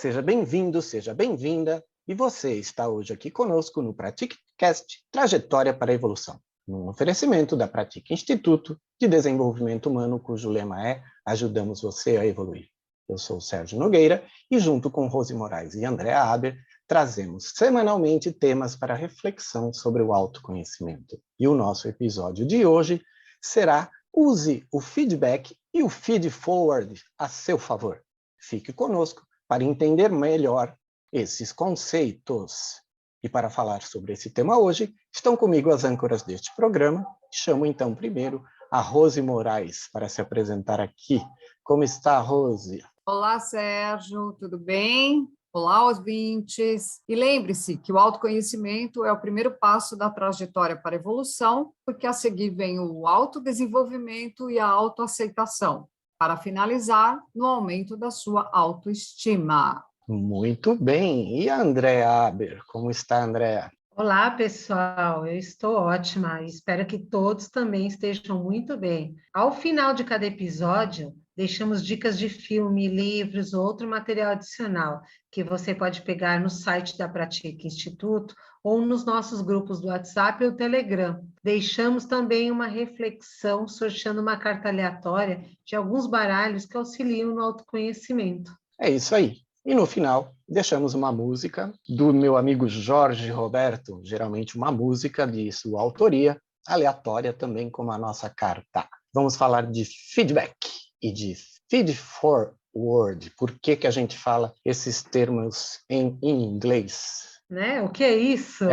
seja bem-vindo, seja bem-vinda. E você está hoje aqui conosco no PratiqueCast Trajetória para a Evolução, num oferecimento da Pratique Instituto de Desenvolvimento Humano, cujo lema é Ajudamos você a evoluir. Eu sou o Sérgio Nogueira e, junto com Rose Moraes e Andréa Aber, trazemos semanalmente temas para reflexão sobre o autoconhecimento. E o nosso episódio de hoje será Use o feedback e o feed-forward a seu favor. Fique conosco para entender melhor esses conceitos. E para falar sobre esse tema hoje, estão comigo as âncoras deste programa. Chamo então primeiro a Rose Moraes para se apresentar aqui. Como está, Rose? Olá, Sérgio, tudo bem? Olá, ouvintes. E lembre-se que o autoconhecimento é o primeiro passo da trajetória para a evolução, porque a seguir vem o autodesenvolvimento e a autoaceitação, para finalizar no aumento da sua autoestima. Muito bem. E a Andréa Aber? Como está, Andréa? Olá, pessoal, eu estou ótima e espero que todos também estejam muito bem. Ao final de cada episódio, deixamos dicas de filme, livros ou outro material adicional que você pode pegar no site da Pratique Instituto ou nos nossos grupos do WhatsApp ou Telegram. Deixamos também uma reflexão sorteando uma carta aleatória de alguns baralhos que auxiliam no autoconhecimento. É isso aí. E no final, deixamos uma música do meu amigo Jorge Roberto, geralmente uma música de sua autoria, aleatória também como a nossa carta. Vamos falar de feedback e de feed-forward. Por que a gente fala esses termos em inglês? Né? O que é isso?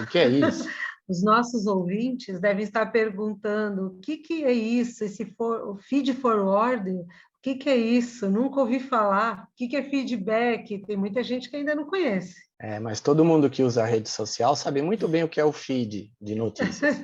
O que é isso? Os nossos ouvintes devem estar perguntando o que é isso, o feed forward, o que é isso? Nunca ouvi falar. O que é feedback? Tem muita gente que ainda não conhece. Mas todo mundo que usa a rede social sabe muito bem o que é o feed de notícias.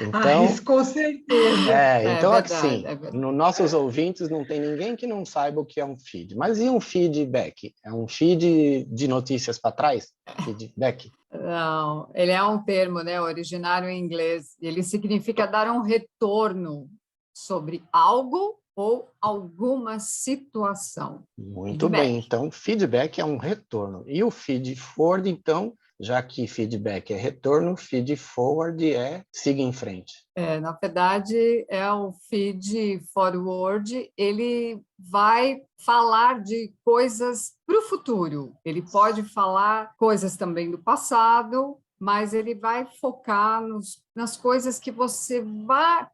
Então, isso com certeza. Então verdade, assim, nos nossos ouvintes não tem ninguém que não saiba o que é um feed. Mas e um feedback? É um feed de notícias para trás? Feedback? Não, ele é um termo, né, originário em inglês. Ele significa dar um retorno sobre algo ou alguma situação. Muito bem, então feedback é um retorno. E o feed forward, então, já que feedback é retorno, feed forward é siga em frente. Na verdade, é o feed forward, ele vai falar de coisas para o futuro. Ele pode falar coisas também do passado, mas ele vai focar nas coisas que você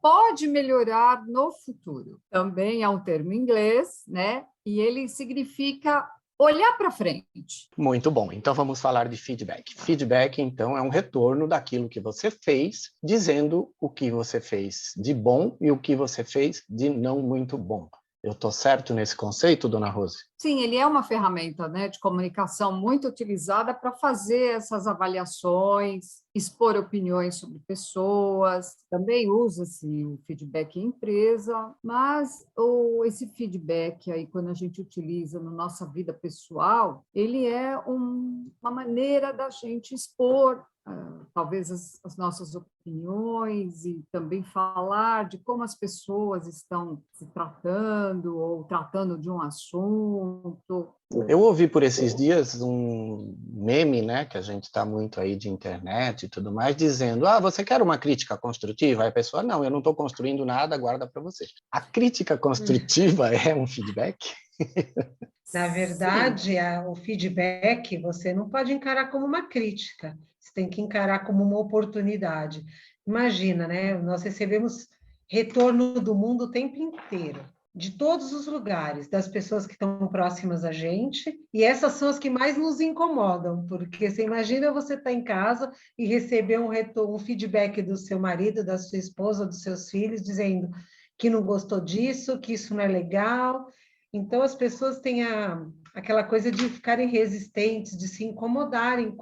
pode melhorar no futuro. Também é um termo em inglês, né? E ele significa olhar para frente. Muito bom. Então, vamos falar de feedback. Feedback, então, é um retorno daquilo que você fez, dizendo o que você fez de bom e o que você fez de não muito bom. Eu estou certo nesse conceito, dona Rose? Sim, ele é uma ferramenta, né, de comunicação muito utilizada para fazer essas avaliações, expor opiniões sobre pessoas. Também usa-se o feedback em empresa, mas esse feedback aí, quando a gente utiliza na nossa vida pessoal, ele é uma maneira da gente expor talvez as nossas opiniões e também falar de como as pessoas estão se tratando ou tratando de um assunto. Eu ouvi por esses dias um meme, né, que a gente está muito aí de internet e tudo mais, dizendo, você quer uma crítica construtiva? Aí a pessoa, não, eu não estou construindo nada, guarda para você. A crítica construtiva é um feedback? Na verdade, o feedback você não pode encarar como uma crítica, você tem que encarar como uma oportunidade. Imagina, né? Nós recebemos retorno do mundo o tempo inteiro, de todos os lugares, das pessoas que estão próximas a gente, e essas são as que mais nos incomodam, porque você imagina você estar em casa e receber um feedback do seu marido, da sua esposa, dos seus filhos, dizendo que não gostou disso, que isso não é legal. Então, as pessoas têm aquela coisa de ficarem resistentes, de se incomodarem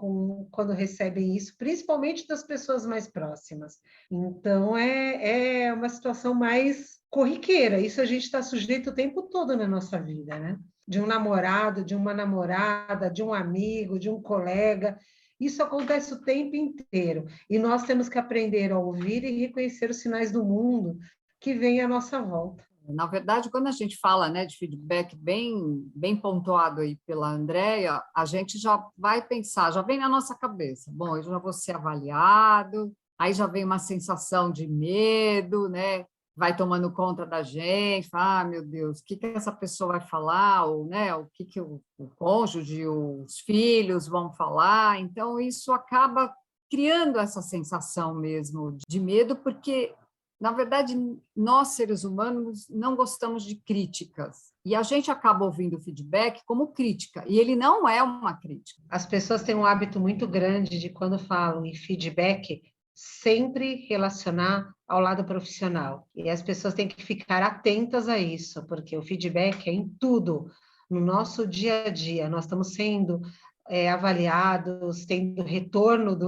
quando recebem isso, principalmente das pessoas mais próximas. Então, é uma situação mais corriqueira. Isso a gente está sujeito o tempo todo na nossa vida, né? De um namorado, de uma namorada, de um amigo, de um colega. Isso acontece o tempo inteiro. E nós temos que aprender a ouvir e reconhecer os sinais do mundo que vem à nossa volta. Na verdade, quando a gente fala, né, de feedback bem pontuado aí pela Andrea, a gente já vai pensar, já vem na nossa cabeça, bom, eu já vou ser avaliado, aí já vem uma sensação de medo, né? Vai tomando conta da gente, fala, meu Deus, o que essa pessoa vai falar, ou, né, o que o cônjuge, os filhos vão falar. Então, isso acaba criando essa sensação mesmo de medo, porque, na verdade, nós, seres humanos, não gostamos de críticas. E a gente acaba ouvindo o feedback como crítica, e ele não é uma crítica. As pessoas têm um hábito muito grande de, quando falam em feedback, sempre relacionar ao lado profissional. E as pessoas têm que ficar atentas a isso, porque o feedback é em tudo, no nosso dia a dia. Nós estamos sendo avaliados, tendo retorno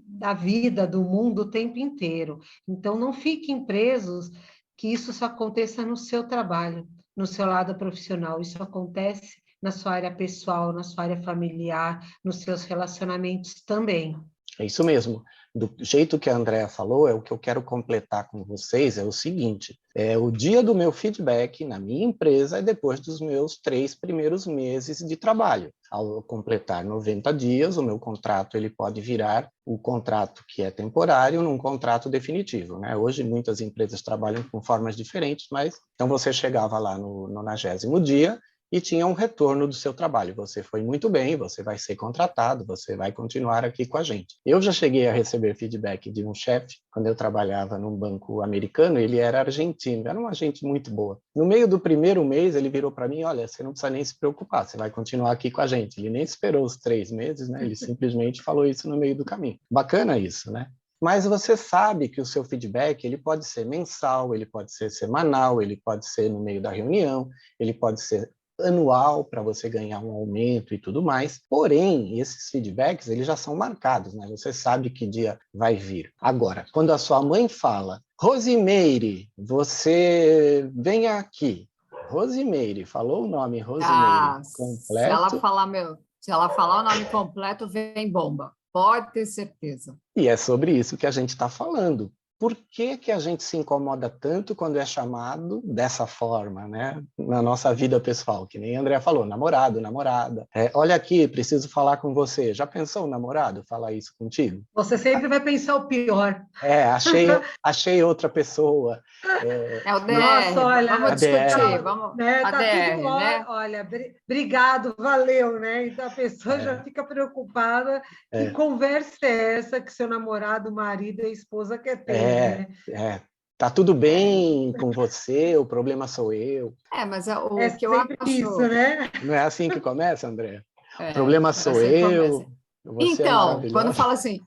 da vida, do mundo o tempo inteiro. Então, não fiquem presos que isso só aconteça no seu trabalho, no seu lado profissional. Isso acontece na sua área pessoal, na sua área familiar, nos seus relacionamentos também. É isso mesmo. Do jeito que a Andrea falou, é o que eu quero completar com vocês, é o seguinte, o dia do meu feedback na minha empresa é depois dos meus 3 primeiros meses de trabalho. Ao completar 90 dias, o meu contrato ele pode virar o contrato que é temporário num contrato definitivo, né? Hoje muitas empresas trabalham com formas diferentes, mas então você chegava lá no 90º dia, e tinha um retorno do seu trabalho. Você foi muito bem, você vai ser contratado, você vai continuar aqui com a gente. Eu já cheguei a receber feedback de um chefe, quando eu trabalhava num banco americano, ele era argentino, era uma gente muito boa. No meio do primeiro mês, ele virou para mim, olha, você não precisa nem se preocupar, você vai continuar aqui com a gente. Ele nem esperou os 3 meses, né? Ele simplesmente falou isso no meio do caminho. Bacana isso, né? Mas você sabe que o seu feedback ele pode ser mensal, ele pode ser semanal, ele pode ser no meio da reunião, ele pode ser anual para você ganhar um aumento e tudo mais. Porém, esses feedbacks eles já são marcados, né? Você sabe que dia vai vir. Agora, quando a sua mãe fala, Rosimeire, você venha aqui. Rosimeire, falou o nome Rosimeire completo. Se ela falar o nome completo, vem bomba. Pode ter certeza. E é sobre isso que a gente está falando. Por que que a gente se incomoda tanto quando é chamado dessa forma, né? Na nossa vida pessoal, que nem a Andrea falou, namorado, namorada. Olha aqui, preciso falar com você. Já pensou o namorado falar isso contigo? Você sempre vai pensar o pior. Achei outra pessoa. É o DR, nossa, olha, vamos discutir, vamos, né, tá DR, tudo, né? Olha, obrigado, valeu, né? Então a pessoa já fica preocupada. Que conversa é essa que seu namorado, marido e esposa quer ter, né? Tá tudo bem com você, o problema sou eu. Mas o que eu sempre acho... isso, né? Não é assim que começa, André? O problema sou assim eu, você é então, quando maravilhosa. fala assim,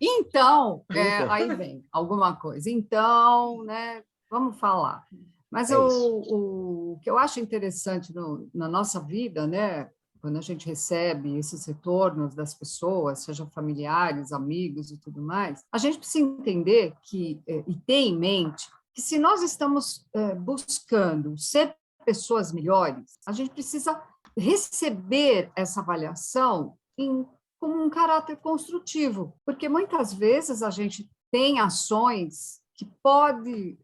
aí vem alguma coisa. Então, né, vamos falar. Mas o que eu acho interessante na nossa vida, né, quando a gente recebe esses retornos das pessoas, sejam familiares, amigos e tudo mais, a gente precisa entender e ter em mente que se nós estamos buscando ser pessoas melhores, a gente precisa receber essa avaliação como um caráter construtivo, porque muitas vezes a gente tem ações que pode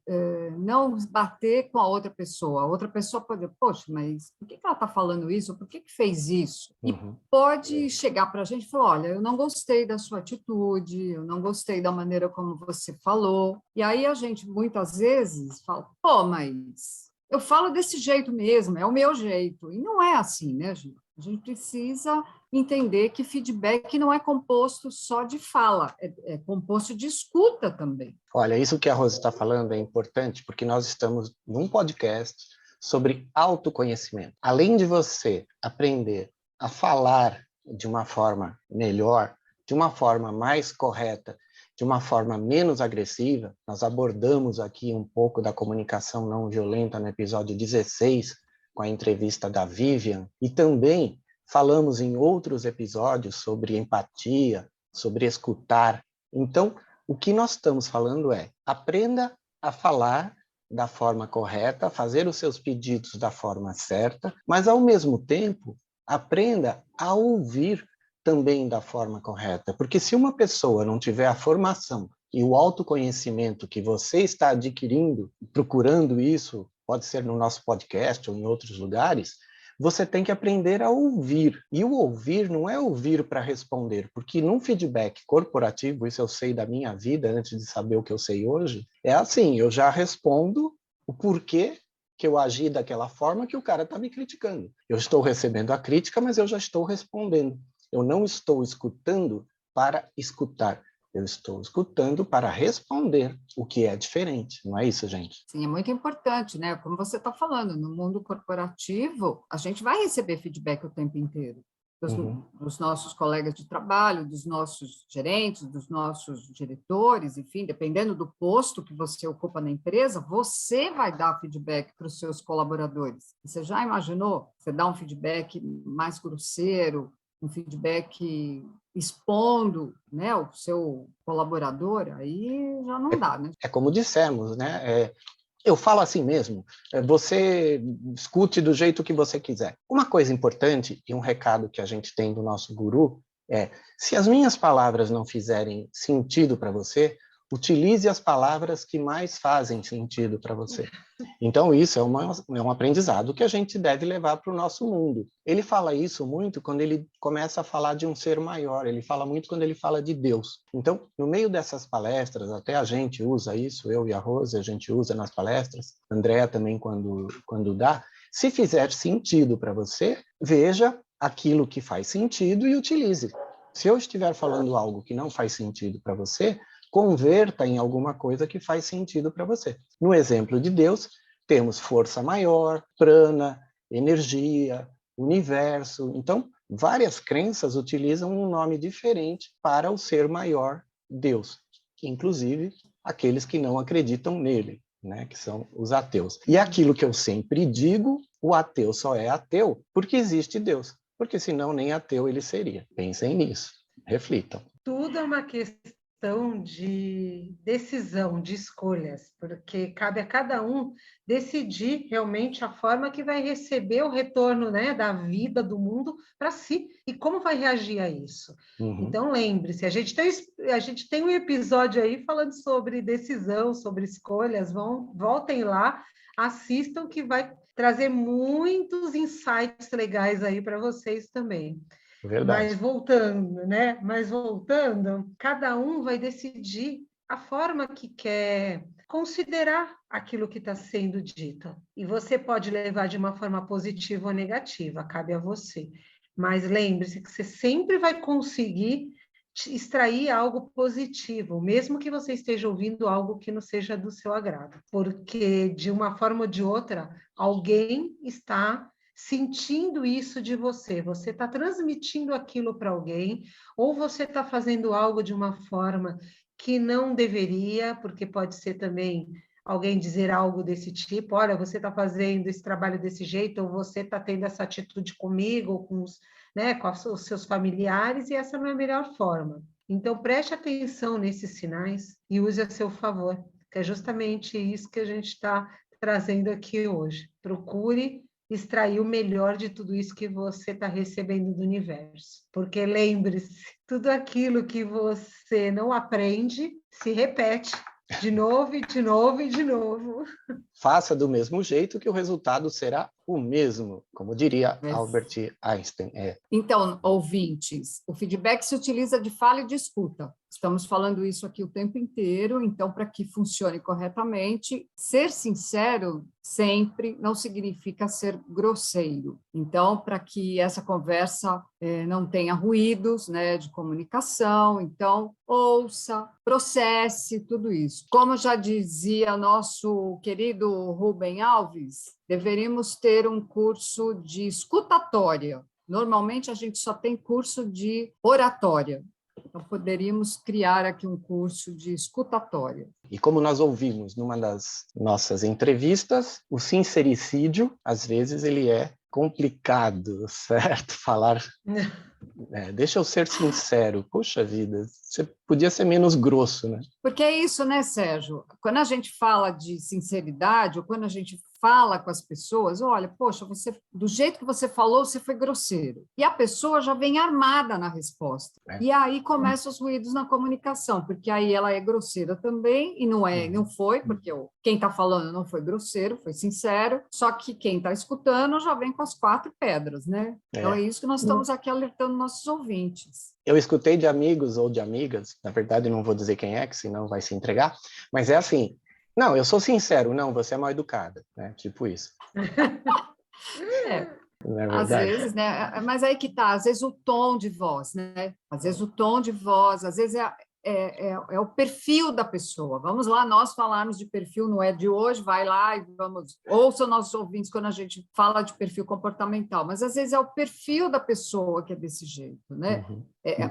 não bater com a outra pessoa pode, poxa, mas por que ela está falando isso? Por que fez isso? E pode chegar para a gente e falar, olha, eu não gostei da sua atitude, eu não gostei da maneira como você falou. E aí a gente, muitas vezes, fala, pô, mas eu falo desse jeito mesmo, é o meu jeito. E não é assim, né, gente? A gente precisa entender que feedback não é composto só de fala, é composto de escuta também. Olha, isso que a Rose está falando é importante porque nós estamos num podcast sobre autoconhecimento. Além de você aprender a falar de uma forma melhor, de uma forma mais correta, de uma forma menos agressiva, nós abordamos aqui um pouco da comunicação não violenta no episódio 16, com a entrevista da Vivian, e também falamos em outros episódios sobre empatia, sobre escutar. Então, o que nós estamos falando é, aprenda a falar da forma correta, fazer os seus pedidos da forma certa, mas, ao mesmo tempo, aprenda a ouvir também da forma correta. Porque se uma pessoa não tiver a formação e o autoconhecimento que você está adquirindo, procurando isso, pode ser no nosso podcast ou em outros lugares, você tem que aprender a ouvir. E o ouvir não é ouvir para responder, porque num feedback corporativo, isso eu sei da minha vida, antes de saber o que eu sei hoje, é assim, eu já respondo o porquê que eu agi daquela forma que o cara está me criticando. Eu estou recebendo a crítica, mas eu já estou respondendo. Eu não estou escutando para escutar. Eu estou escutando para responder, o que é diferente, não é isso, gente? Sim, é muito importante, né? Como você está falando, no mundo corporativo, a gente vai receber feedback o tempo inteiro. Dos nossos colegas de trabalho, dos nossos gerentes, dos nossos diretores, enfim, dependendo do posto que você ocupa na empresa, você vai dar feedback para os seus colaboradores. Você já imaginou? Você dá um feedback mais grosseiro, um feedback expondo, né, o seu colaborador, aí já não dá, né? É como dissemos, né? Eu falo assim mesmo, você escute do jeito que você quiser. Uma coisa importante e um recado que a gente tem do nosso guru é, se as minhas palavras não fizerem sentido para você, utilize as palavras que mais fazem sentido para você. Então, isso é um aprendizado que a gente deve levar para o nosso mundo. Ele fala isso muito quando ele começa a falar de um ser maior, ele fala muito quando ele fala de Deus. Então, no meio dessas palestras, até a gente usa isso, eu e a Rose, a gente usa nas palestras, a Andrea também quando dá. Se fizer sentido para você, veja aquilo que faz sentido e utilize. Se eu estiver falando algo que não faz sentido para você, converta em alguma coisa que faz sentido para você. No exemplo de Deus, temos força maior, prana, energia, universo. Então, várias crenças utilizam um nome diferente para o ser maior, Deus, inclusive aqueles que não acreditam nele, né, que são os ateus. E aquilo que eu sempre digo, o ateu só é ateu porque existe Deus, porque senão nem ateu ele seria. Pensem nisso, reflitam. Tudo é uma questão de decisão, de escolhas, porque cabe a cada um decidir realmente a forma que vai receber o retorno, né, da vida, do mundo para si, e como vai reagir a isso. Então, lembre-se, a gente tem um episódio aí falando sobre decisão, sobre escolhas, voltem lá, assistam, que vai trazer muitos insights legais aí para vocês também. Verdade. Mas voltando, cada um vai decidir a forma que quer considerar aquilo que está sendo dito. E você pode levar de uma forma positiva ou negativa, cabe a você. Mas lembre-se que você sempre vai conseguir extrair algo positivo, mesmo que você esteja ouvindo algo que não seja do seu agrado. Porque, de uma forma ou de outra, alguém está sentindo isso de você, você está transmitindo aquilo para alguém, ou você está fazendo algo de uma forma que não deveria, porque pode ser também alguém dizer algo desse tipo, olha, você está fazendo esse trabalho desse jeito, ou você está tendo essa atitude comigo, ou com os seus familiares, e essa não é a melhor forma. Então, preste atenção nesses sinais e use a seu favor, que é justamente isso que a gente está trazendo aqui hoje. Procure extrair o melhor de tudo isso que você está recebendo do universo. Porque lembre-se, tudo aquilo que você não aprende se repete de novo e de novo e de novo. Faça do mesmo jeito que o resultado será o mesmo, como diria Albert Einstein. Então, ouvintes, o feedback se utiliza de fala e de escuta. Estamos falando isso aqui o tempo inteiro, então, para que funcione corretamente, ser sincero sempre não significa ser grosseiro. Então, para que essa conversa não tenha ruídos, né, de comunicação, então, ouça, processe tudo isso. Como já dizia nosso querido Rubem Alves, deveríamos ter um curso de escutatória. Normalmente, a gente só tem curso de oratória. Então, poderíamos criar aqui um curso de escutatória. E como nós ouvimos numa das nossas entrevistas, o sincericídio, às vezes, ele é complicado, certo? Falar... deixa eu ser sincero. Poxa vida, você podia ser menos grosso, né? Porque é isso, né, Sérgio? Quando a gente fala de sinceridade, ou quando a gente fala com as pessoas, olha, poxa, você, do jeito que você falou, você foi grosseiro. E a pessoa já vem armada na resposta. E aí começam os ruídos na comunicação, porque aí ela é grosseira também, e não foi, porque quem está falando não foi grosseiro, foi sincero, só que quem está escutando já vem com as 4 pedras, né? Então é isso que nós estamos aqui alertando nossos ouvintes. Eu escutei de amigos ou de amigas, na verdade não vou dizer quem é, que senão vai se entregar, mas é assim, não, eu sou sincero, não, você é mal educada, né? Tipo isso. Não é Às verdade? vezes, né? Mas aí que tá, às vezes o tom de voz, né? Às vezes o tom de voz, às vezes é o perfil da pessoa. Vamos lá, nós falarmos de perfil, não é de hoje, vai lá e vamos... Ouçam nossos ouvintes quando a gente fala de perfil comportamental, mas às vezes é o perfil da pessoa que é desse jeito, né?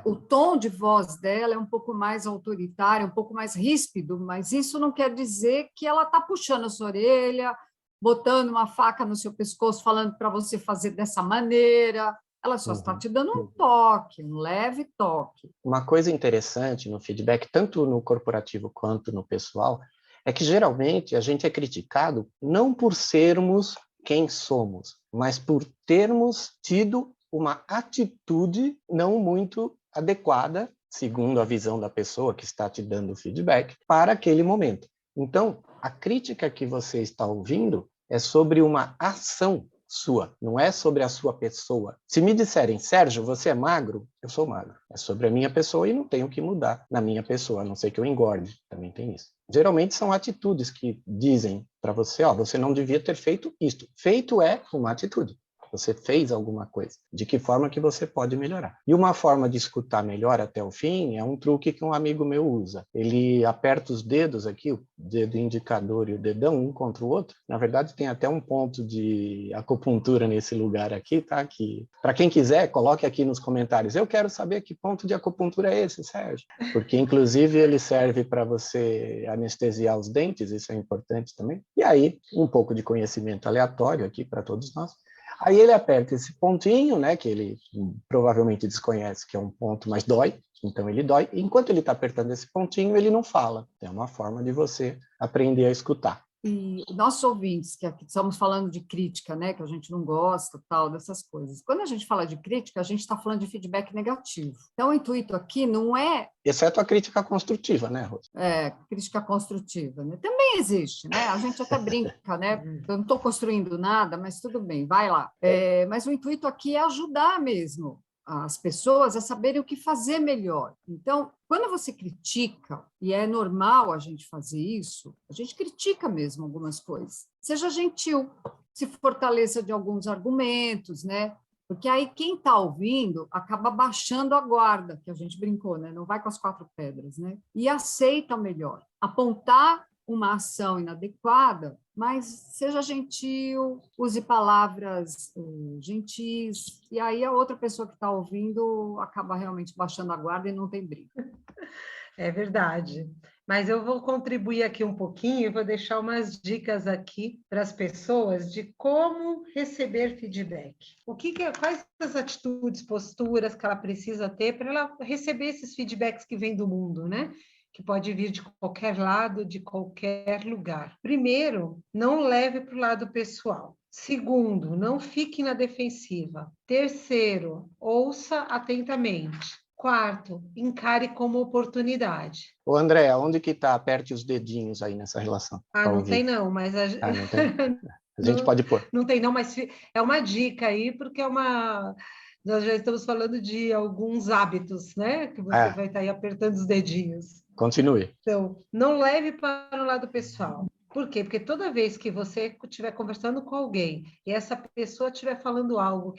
O tom de voz dela é um pouco mais autoritário, um pouco mais ríspido, mas isso não quer dizer que ela está puxando a sua orelha, botando uma faca no seu pescoço, falando para você fazer dessa maneira. Ela só está te dando um toque, um leve toque. Uma coisa interessante no feedback, tanto no corporativo quanto no pessoal, é que geralmente a gente é criticado não por sermos quem somos, mas por termos tido uma atitude não muito adequada, segundo a visão da pessoa que está te dando o feedback, para aquele momento. Então, a crítica que você está ouvindo é sobre uma ação sua, não é sobre a sua pessoa. Se me disserem, Sérgio, você é magro? Eu sou magro. É sobre a minha pessoa e não tenho que mudar na minha pessoa, a não ser que eu engorde. Também tem isso. Geralmente são atitudes que dizem para você, você não devia ter feito isto. Feito é uma atitude. Você fez alguma coisa. De que forma que você pode melhorar? E uma forma de escutar melhor até o fim é um truque que um amigo meu usa. Ele aperta os dedos aqui, o dedo indicador e o dedão, um contra o outro. Na verdade, tem até um ponto de acupuntura nesse lugar aqui, tá? Que, para quem quiser, coloque aqui nos comentários. Eu quero saber que ponto de acupuntura é esse, Sérgio. Porque, inclusive, ele serve para você anestesiar os dentes, isso é importante também. E aí, um pouco de conhecimento aleatório aqui para todos nós. Aí ele aperta esse pontinho, né, que ele provavelmente desconhece, que é um ponto, mas dói, então ele dói. E enquanto ele está apertando esse pontinho, ele não fala. É uma forma de você aprender a escutar. E nossos ouvintes, que aqui estamos falando de crítica, né, que a gente não gosta, tal, dessas coisas. Quando a gente fala de crítica, a gente está falando de feedback negativo. Então, o intuito aqui não é... Exceto a crítica construtiva, né, Rose? Crítica construtiva, né? Também existe, né? A gente até brinca, né? Eu não estou construindo nada, mas tudo bem, vai lá. Mas o intuito aqui é ajudar mesmo as pessoas a saberem o que fazer melhor. Então, quando você critica, e é normal a gente fazer isso, a gente critica mesmo algumas coisas. Seja gentil, se fortaleça de alguns argumentos, né? Porque aí quem está ouvindo acaba baixando a guarda, que a gente brincou, né? Não vai com as 4 pedras, né? E aceita melhor. Apontar uma ação inadequada, mas seja gentil, use palavras gentis, e aí a outra pessoa que está ouvindo acaba realmente baixando a guarda e não tem briga. É verdade. Mas eu vou contribuir aqui um pouquinho e vou deixar umas dicas aqui para as pessoas de como receber feedback. Quais as atitudes, posturas que ela precisa ter para ela receber esses feedbacks que vêm do mundo, né? Que pode vir de qualquer lado, de qualquer lugar. Primeiro, não leve para o lado pessoal. Segundo, não fique na defensiva. Terceiro, ouça atentamente. Quarto, encare como oportunidade. Ô, André, onde que está? Aperte os dedinhos aí nessa relação. Não tem não, mas... não tem? A gente pode pôr. Não tem não, mas é uma dica aí, porque nós já estamos falando de alguns hábitos, né? Que você vai estar aí apertando os dedinhos. Continue. Então, não leve para o lado pessoal. Por quê? Porque toda vez que você estiver conversando com alguém e essa pessoa estiver falando algo,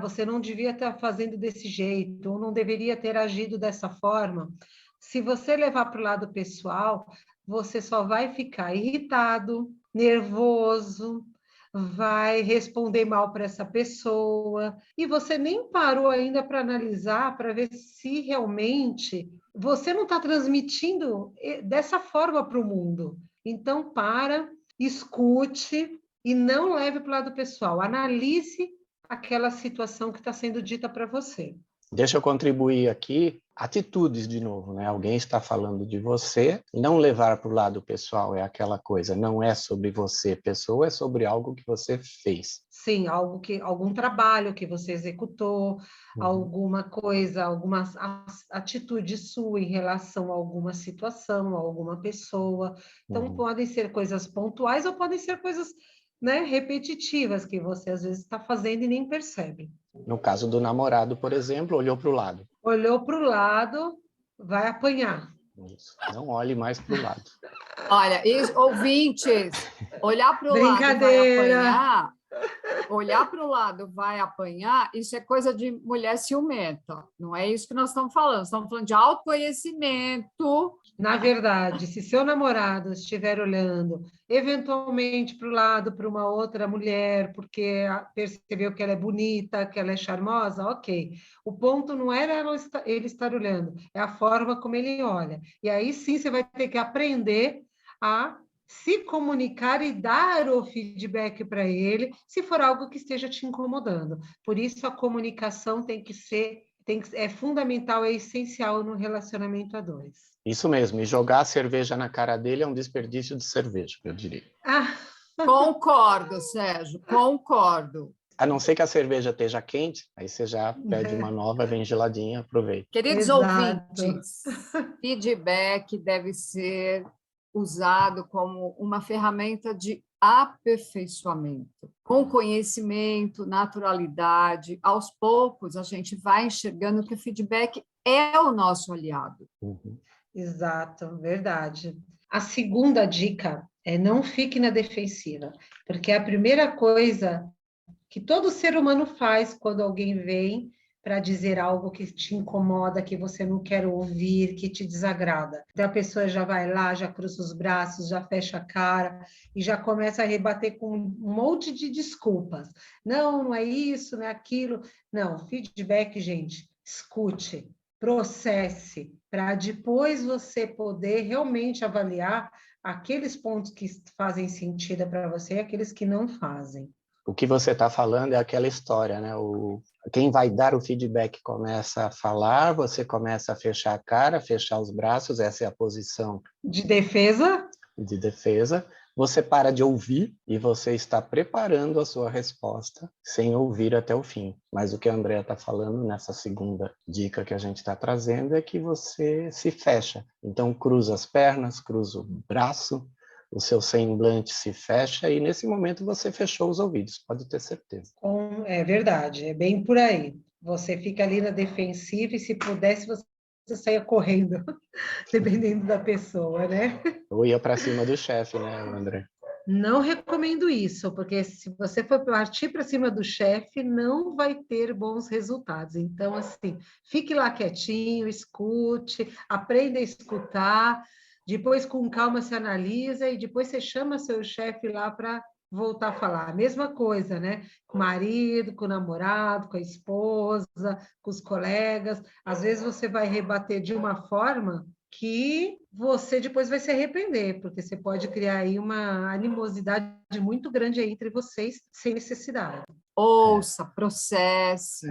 você não devia estar fazendo desse jeito, ou não deveria ter agido dessa forma, se você levar para o lado pessoal, você só vai ficar irritado, nervoso, vai responder mal para essa pessoa, e você nem parou ainda para analisar, para ver se realmente você não está transmitindo dessa forma para o mundo. Então, escute e não leve para o lado pessoal. Analise aquela situação que está sendo dita para você. Deixa eu contribuir aqui. atitudes de novo, né? Alguém está falando de você, não levar para o lado pessoal é aquela coisa, não é sobre você, pessoa, é sobre algo que você fez. Sim, algum trabalho que você executou, alguma coisa, alguma atitude sua em relação a alguma situação, a alguma pessoa. Então, podem ser coisas pontuais ou podem ser coisas, né, repetitivas que você às vezes está fazendo e nem percebe. No caso do namorado, por exemplo, olhou para o lado. Olhou para o lado, vai apanhar. Isso. Não olhe mais para o lado. Olha, ouvintes, olhar para o lado vai apanhar. Olhar para o lado vai apanhar, isso é coisa de mulher ciumenta. Não é isso que nós estamos falando. Estamos falando de autoconhecimento. Na verdade, se seu namorado estiver olhando eventualmente para o lado, para uma outra mulher, porque percebeu que ela é bonita, que ela é charmosa, ok. O ponto não era ele estar olhando, é a forma como ele olha. E aí sim você vai ter que aprender a se comunicar e dar o feedback para ele, se for algo que esteja te incomodando. Por isso, a comunicação é fundamental, é essencial no relacionamento a dois. Isso mesmo, e jogar a cerveja na cara dele é um desperdício de cerveja, eu diria. Concordo, Sérgio, concordo. A não ser que a cerveja esteja quente, aí você já pede uma nova, vem geladinha, aproveita. Queridos ouvintes, feedback deve ser usado como uma ferramenta de aperfeiçoamento. Com conhecimento, naturalidade, aos poucos a gente vai enxergando que o feedback é o nosso aliado. Exato, verdade. A segunda dica é não fique na defensiva, porque a primeira coisa que todo ser humano faz quando alguém vem para dizer algo que te incomoda, que você não quer ouvir, que te desagrada. Então a pessoa já vai lá, já cruza os braços, já fecha a cara e já começa a rebater com um monte de desculpas. Não, não é isso, não é aquilo. Não, feedback, gente, escute, processe, para depois você poder realmente avaliar aqueles pontos que fazem sentido para você e aqueles que não fazem. O que você está falando é aquela história, né? Quem vai dar o feedback começa a falar, você começa a fechar a cara, fechar os braços, essa é a posição de defesa. Você para de ouvir e você está preparando a sua resposta sem ouvir até o fim. Mas o que a Andrea está falando nessa segunda dica que a gente está trazendo é que você se fecha. Então, cruza as pernas, cruza o braço, o seu semblante se fecha e, nesse momento, você fechou os ouvidos, pode ter certeza. É verdade, é bem por aí. Você fica ali na defensiva e, se pudesse, você saia correndo, dependendo da pessoa, né? Ou ia para cima do chefe, né, André? Não recomendo isso, porque se você for partir para cima do chefe, não vai ter bons resultados. Então, assim, fique lá quietinho, escute, aprenda a escutar, depois com calma se analisa e depois você chama seu chefe lá para voltar a falar. A mesma coisa, né? Com o marido, com o namorado, com a esposa, com os colegas. Às vezes você vai rebater de uma forma que você depois vai se arrepender, porque você pode criar aí uma animosidade muito grande aí entre vocês, sem necessidade. Ouça, processe,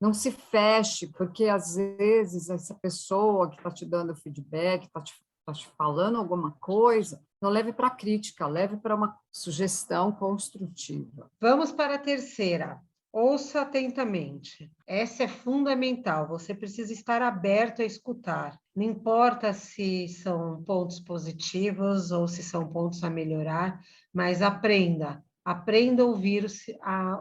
não se feche, porque às vezes essa pessoa que está te dando feedback, está te falando alguma coisa, não leve para crítica, leve para uma sugestão construtiva. Vamos para a terceira. Ouça atentamente. Essa é fundamental. Você precisa estar aberto a escutar. Não importa se são pontos positivos ou se são pontos a melhorar, mas aprenda. Aprenda a ouvir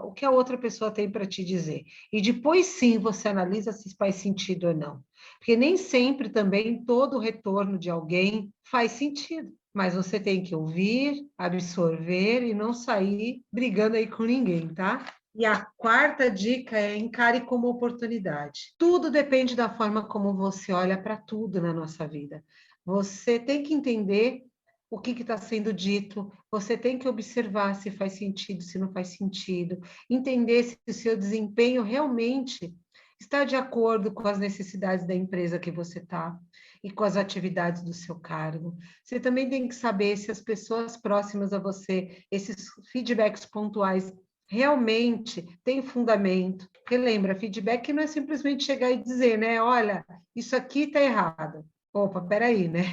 o que a outra pessoa tem para te dizer. E depois sim você analisa se faz sentido ou não. Porque nem sempre também todo o retorno de alguém faz sentido. Mas você tem que ouvir, absorver e não sair brigando aí com ninguém, tá? E a quarta dica é encare como oportunidade. Tudo depende da forma como você olha para tudo na nossa vida. Você tem que entender o que está sendo dito, você tem que observar se faz sentido, se não faz sentido, entender se o seu desempenho realmente está de acordo com as necessidades da empresa que você está e com as atividades do seu cargo. Você também tem que saber se as pessoas próximas a você, esses feedbacks pontuais, realmente tem fundamento. Porque lembra, feedback não é simplesmente chegar e dizer, né? Olha, isso aqui está errado. Opa, peraí, né?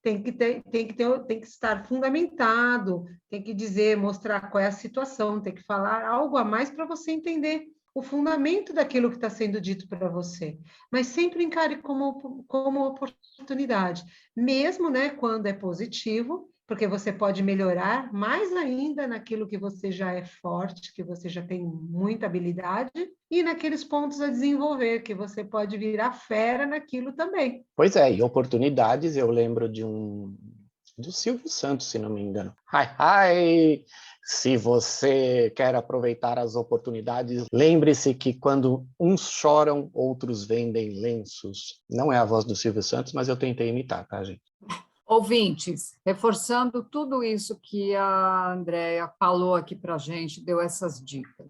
Tem que estar fundamentado, tem que dizer, mostrar qual é a situação, tem que falar algo a mais para você entender o fundamento daquilo que está sendo dito para você. Mas sempre encare como oportunidade, mesmo, né, quando é positivo, porque você pode melhorar mais ainda naquilo que você já é forte, que você já tem muita habilidade, e naqueles pontos a desenvolver, que você pode virar fera naquilo também. Pois é, e oportunidades, eu lembro do Silvio Santos, se não me engano. Ai, ai, se você quer aproveitar as oportunidades, lembre-se que quando uns choram, outros vendem lenços. Não é a voz do Silvio Santos, mas eu tentei imitar, tá, gente? Ouvintes, reforçando tudo isso que a Andrea falou aqui para a gente, deu essas dicas.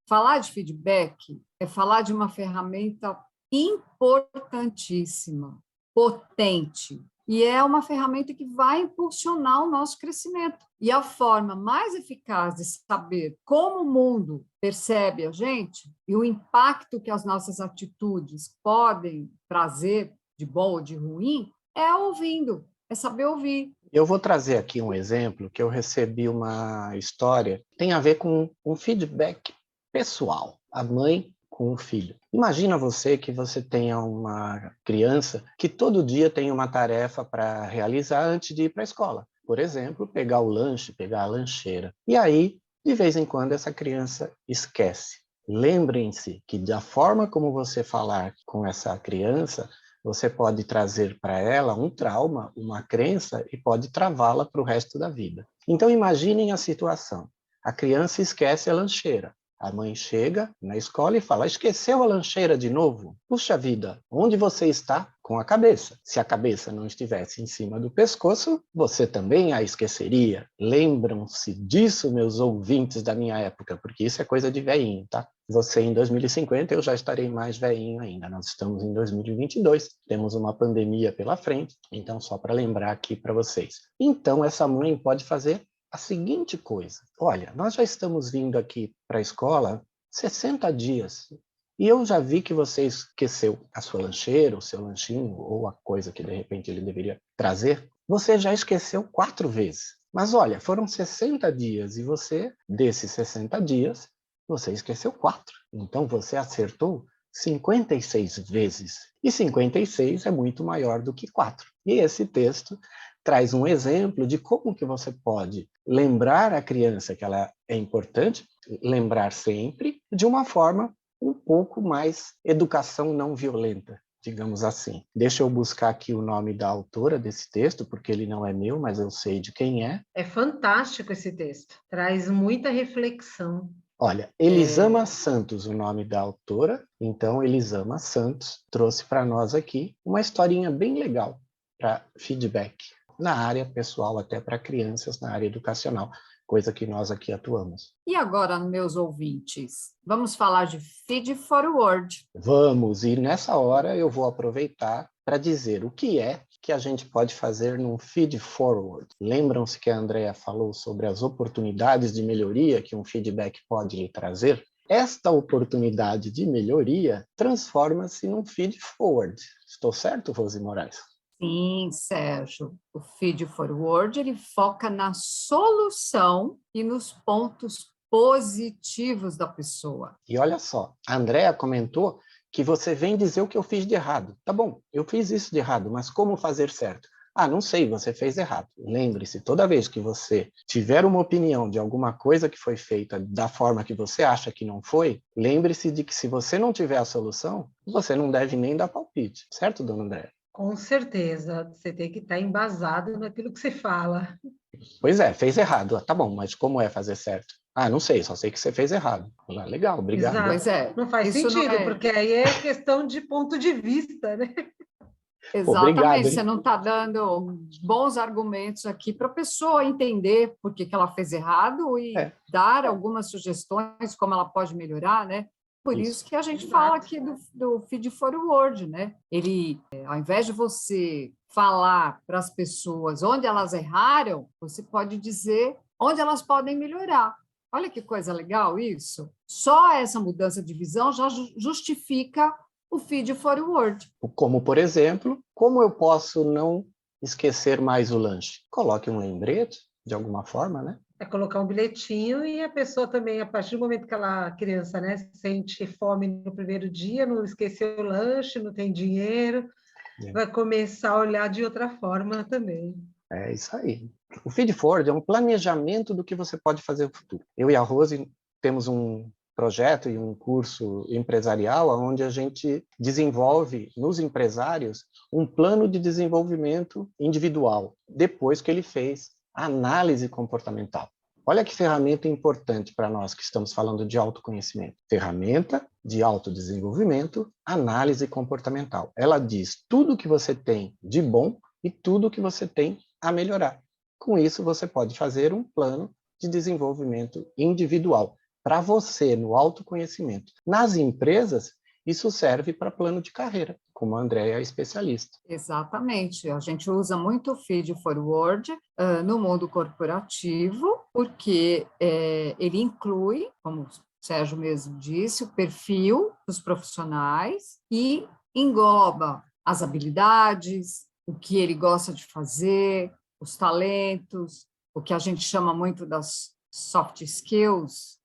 Falar de feedback é falar de uma ferramenta importantíssima, potente, e é uma ferramenta que vai impulsionar o nosso crescimento. E a forma mais eficaz de saber como o mundo percebe a gente e o impacto que as nossas atitudes podem trazer, de bom ou de ruim, é ouvindo. É saber ouvir. Eu vou trazer aqui um exemplo que eu recebi uma história, tem a ver com um feedback pessoal, a mãe com o filho. Imagina que você tenha uma criança que todo dia tem uma tarefa para realizar antes de ir para a escola. Por exemplo, pegar o lanche, pegar a lancheira. E aí, de vez em quando, essa criança esquece. Lembrem-se que da forma como você falar com essa criança, você pode trazer para ela um trauma, uma crença e pode travá-la para o resto da vida. Então imaginem a situação. A criança esquece a lancheira. A mãe chega na escola e fala: esqueceu a lancheira de novo? Puxa vida, onde você está? Com a cabeça. Se a cabeça não estivesse em cima do pescoço, você também a esqueceria. Lembram-se disso, meus ouvintes da minha época, porque isso é coisa de velhinho, tá? Você em 2050, eu já estarei mais velhinho ainda. Nós estamos em 2022, temos uma pandemia pela frente, então só para lembrar aqui para vocês. Então essa mãe pode fazer a seguinte coisa: olha, nós já estamos vindo aqui para a escola 60 dias e eu já vi que você esqueceu a sua lancheira, o seu lanchinho ou a coisa que de repente ele deveria trazer. Você já esqueceu 4 vezes. Mas olha, foram 60 dias e você, desses 60 dias, você esqueceu 4. Então você acertou 56 vezes. E 56 é muito maior do que 4. E esse texto traz um exemplo de como que você pode lembrar a criança que ela é importante, lembrar sempre, de uma forma um pouco mais educação não violenta, digamos assim. Deixa eu buscar aqui o nome da autora desse texto, porque ele não é meu, mas eu sei de quem é. É fantástico esse texto, traz muita reflexão. Olha, Elisama Santos, o nome da autora. Então, Elisama Santos trouxe para nós aqui uma historinha bem legal para feedback na área pessoal, até para crianças, na área educacional, coisa que nós aqui atuamos. E agora, meus ouvintes, vamos falar de feed forward. Vamos, e nessa hora eu vou aproveitar para dizer o que é que a gente pode fazer num feed forward. Lembram-se que a Andrea falou sobre as oportunidades de melhoria que um feedback pode lhe trazer? Esta oportunidade de melhoria transforma-se num feed forward. Estou certo, Rose Moraes? Sim, Sérgio. O feed forward ele foca na solução e nos pontos positivos da pessoa. E olha só, a Andrea comentou que você vem dizer o que eu fiz de errado. Tá bom, eu fiz isso de errado, mas como fazer certo? Ah, não sei, você fez errado. Lembre-se, toda vez que você tiver uma opinião de alguma coisa que foi feita da forma que você acha que não foi, lembre-se de que se você não tiver a solução, você não deve nem dar palpite. Certo, dona Andrea? Com certeza, você tem que estar embasado naquilo que você fala. Pois é, fez errado. Ah, tá bom, mas como é fazer certo? Ah, não sei, só sei que você fez errado. Ah, legal, obrigado. Exato. Pois é. Não faz isso sentido, não é... porque aí é questão de ponto de vista, né? Exatamente, Obrigado, você não está dando bons argumentos aqui para a pessoa entender por que ela fez errado e dar algumas sugestões como ela pode melhorar, né? Por isso que a gente fala aqui do feed forward, né? Ele, ao invés de você falar para as pessoas onde elas erraram, você pode dizer onde elas podem melhorar. Olha que coisa legal isso. Só essa mudança de visão já justifica o feed forward. Como, por exemplo, como eu posso não esquecer mais o lanche? Coloque um lembrete, de alguma forma, né? É colocar um bilhetinho e a pessoa também, a partir do momento que a criança, né, sente fome no primeiro dia, não esqueceu o lanche, não tem dinheiro, vai começar a olhar de outra forma também. É isso aí. O feed forward é um planejamento do que você pode fazer no futuro. Eu e a Rose temos um projeto e um curso empresarial onde a gente desenvolve nos empresários um plano de desenvolvimento individual, depois que ele fez a análise comportamental. Olha que ferramenta importante para nós que estamos falando de autoconhecimento. Ferramenta de autodesenvolvimento, análise comportamental. Ela diz tudo o que você tem de bom e tudo o que você tem a melhorar. Com isso, você pode fazer um plano de desenvolvimento individual para você, no autoconhecimento. Nas empresas, isso serve para plano de carreira, como a Andréia é especialista. Exatamente. A gente usa muito o feed forward no mundo corporativo, porque ele inclui, como o Sérgio mesmo disse, o perfil dos profissionais e engloba as habilidades, o que ele gosta de fazer, os talentos, o que a gente chama muito das soft skills,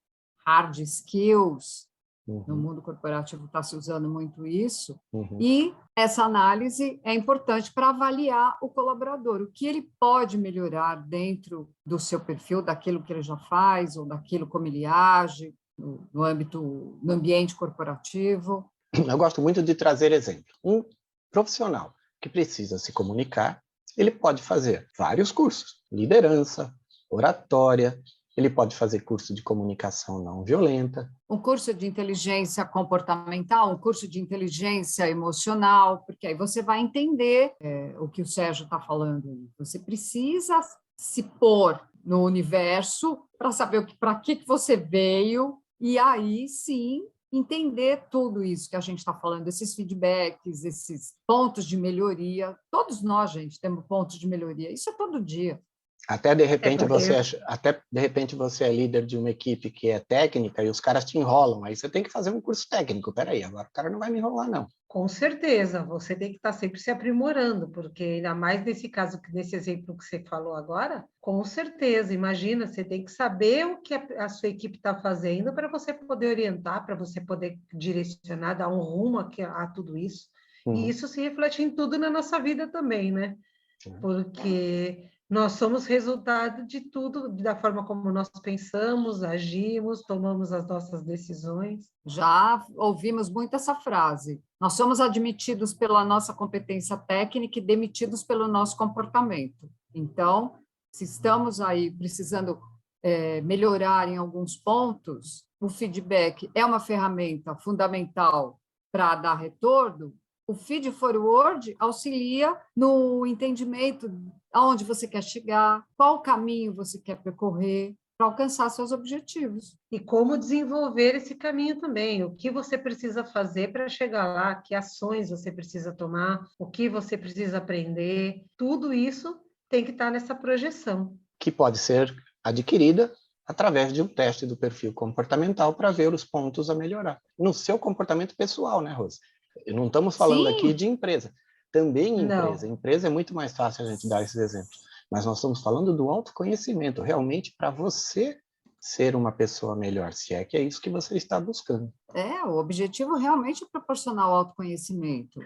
hard skills. No mundo corporativo está se usando muito isso. E essa análise é importante para avaliar o colaborador, o que ele pode melhorar dentro do seu perfil, daquilo que ele já faz, ou daquilo como ele age, no ambiente corporativo. Eu gosto muito de trazer exemplo. Um profissional que precisa se comunicar, ele pode fazer vários cursos, liderança, oratória, ele pode fazer curso de comunicação não violenta. Um curso de inteligência comportamental, um curso de inteligência emocional, porque aí você vai entender o que o Sérgio está falando. Você precisa se pôr no universo para saber para que você veio e aí sim entender tudo isso que a gente está falando, esses feedbacks, esses pontos de melhoria. Todos nós, gente, temos pontos de melhoria. Isso é todo dia. Até de repente você é líder de uma equipe que é técnica e os caras te enrolam. Aí você tem que fazer um curso técnico. Peraí, agora o cara não vai me enrolar, não. Com certeza, você tem que estar sempre se aprimorando, porque ainda mais nesse caso, nesse exemplo que você falou agora, com certeza, imagina, você tem que saber o que a sua equipe está fazendo para você poder orientar, para você poder direcionar, dar um rumo a tudo isso. E isso se reflete em tudo na nossa vida também, né? Porque nós somos resultado de tudo, da forma como nós pensamos, agimos, tomamos as nossas decisões. Já ouvimos muito essa frase. Nós somos admitidos pela nossa competência técnica e demitidos pelo nosso comportamento. Então, se estamos aí precisando melhorar em alguns pontos, o feedback é uma ferramenta fundamental para dar retorno. O feed forward auxilia no entendimento aonde você quer chegar, qual caminho você quer percorrer para alcançar seus objetivos. E como desenvolver esse caminho também, o que você precisa fazer para chegar lá, que ações você precisa tomar, o que você precisa aprender, tudo isso tem que estar nessa projeção. Que pode ser adquirida através de um teste do perfil comportamental para ver os pontos a melhorar. No seu comportamento pessoal, né, Rose? Não estamos falando aqui de empresa. Também empresa. Empresa é muito mais fácil a gente dar esses exemplos. Mas nós estamos falando do autoconhecimento, realmente para você ser uma pessoa melhor, se é que é isso que você está buscando. O objetivo realmente é proporcionar o autoconhecimento,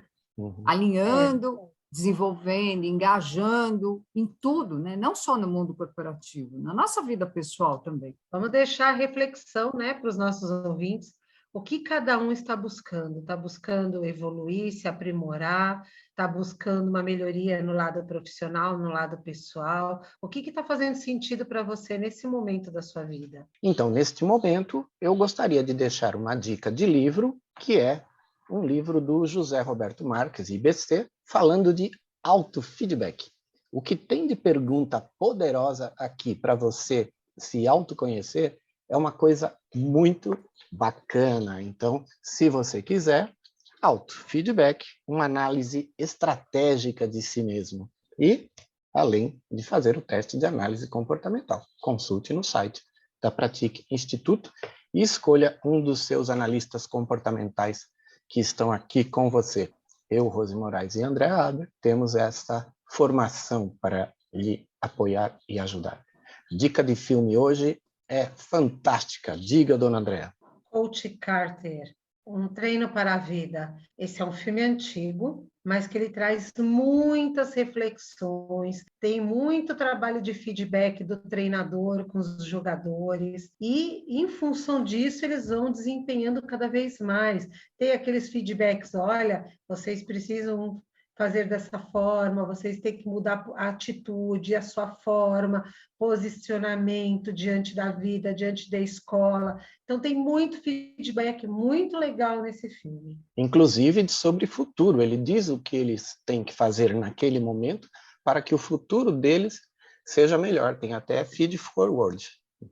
alinhando, desenvolvendo, engajando em tudo, né? Não só no mundo corporativo, na nossa vida pessoal também. Vamos deixar a reflexão, né, para os nossos ouvintes. O que cada um está buscando? Está buscando evoluir, se aprimorar? Está buscando uma melhoria no lado profissional, no lado pessoal? O que está fazendo sentido para você nesse momento da sua vida? Então, neste momento, eu gostaria de deixar uma dica de livro, que é um livro do José Roberto Marques, IBC, falando de autofeedback. O que tem de pergunta poderosa aqui para você se autoconhecer é uma coisa muito bacana. Então, se você quiser, autofeedback, uma análise estratégica de si mesmo. E, além de fazer o teste de análise comportamental, consulte no site da Pratique Instituto e escolha um dos seus analistas comportamentais que estão aqui com você. Eu, Rose Moraes e André Aber, temos essa formação para lhe apoiar e ajudar. Dica de filme hoje é fantástica. Diga, dona Andréa. Coach Carter, Um Treino para a Vida. Esse é um filme antigo, mas que ele traz muitas reflexões, tem muito trabalho de feedback do treinador com os jogadores, e em função disso eles vão desempenhando cada vez mais. Tem aqueles feedbacks, olha, vocês precisam fazer dessa forma, vocês têm que mudar a atitude, a sua forma, posicionamento diante da vida, diante da escola. Então, tem muito feedback muito legal nesse filme. Inclusive sobre futuro. Ele diz o que eles têm que fazer naquele momento para que o futuro deles seja melhor. Tem até feed forward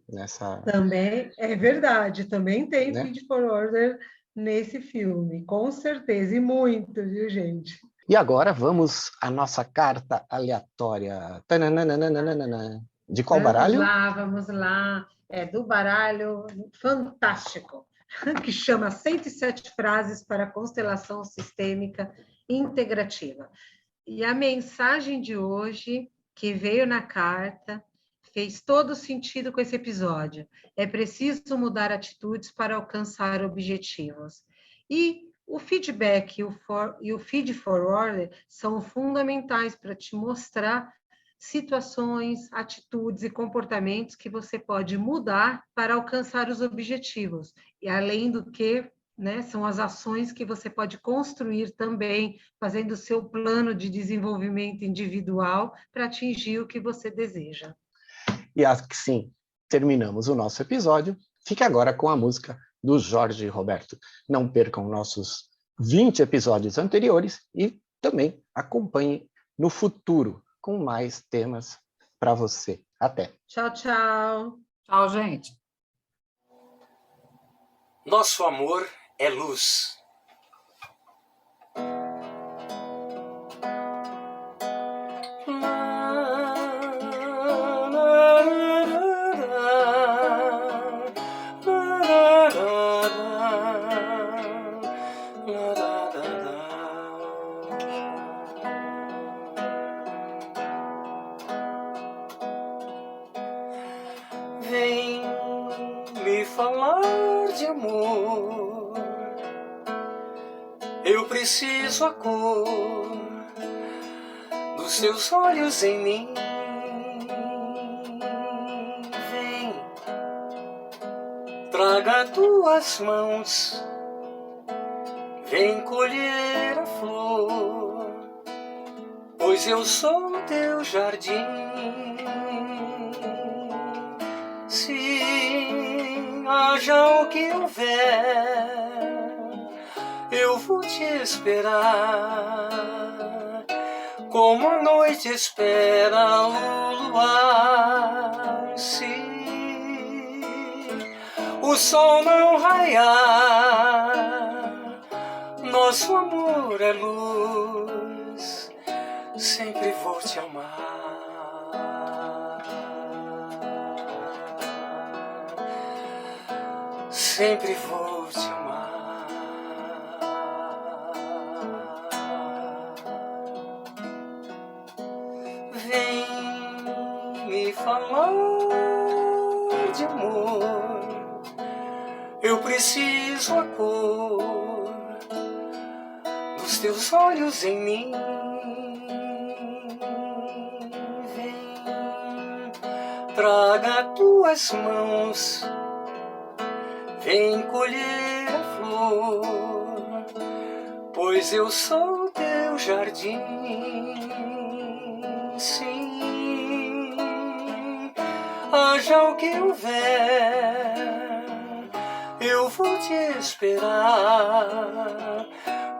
nessa... Também, é verdade, também tem né? feed forward nesse filme, com certeza, e muito, viu, gente? E agora vamos à nossa carta aleatória. Tananana. De qual baralho? Vamos lá. É do baralho fantástico, que chama 107 frases para a constelação sistêmica integrativa. E a mensagem de hoje, que veio na carta, fez todo sentido com esse episódio. É preciso mudar atitudes para alcançar objetivos. E o feedback e o feed forward são fundamentais para te mostrar situações, atitudes e comportamentos que você pode mudar para alcançar os objetivos. E além do que, né, são as ações que você pode construir também, fazendo o seu plano de desenvolvimento individual para atingir o que você deseja. E assim terminamos o nosso episódio. Fique agora com a música do Jorge Roberto. Não percam nossos 20 episódios anteriores e também acompanhe no futuro com mais temas para você. Até. Tchau, tchau. Tchau, gente. Nosso amor é luz. Vem me falar de amor. Eu preciso a cor dos seus olhos em mim. Vem, traga tuas mãos. Vem colher a flor, pois eu sou teu jardim. Se haja o que houver, eu vou te esperar, como a noite espera o luar. Se o sol não raiar, nosso amor é luz, sempre vou te amar. Sempre vou te amar. Vem me falar de amor. Eu preciso a cor dos teus olhos em mim. Vem, traga tuas mãos. Vem colher a flor, pois eu sou teu jardim. Sim, haja o que houver, eu vou te esperar,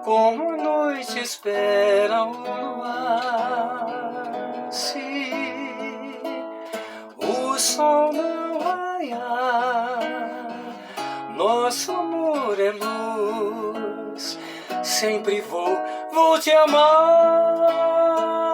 como a noite espera o luar. Se o sol não raiar, nosso amor é luz, sempre vou te amar.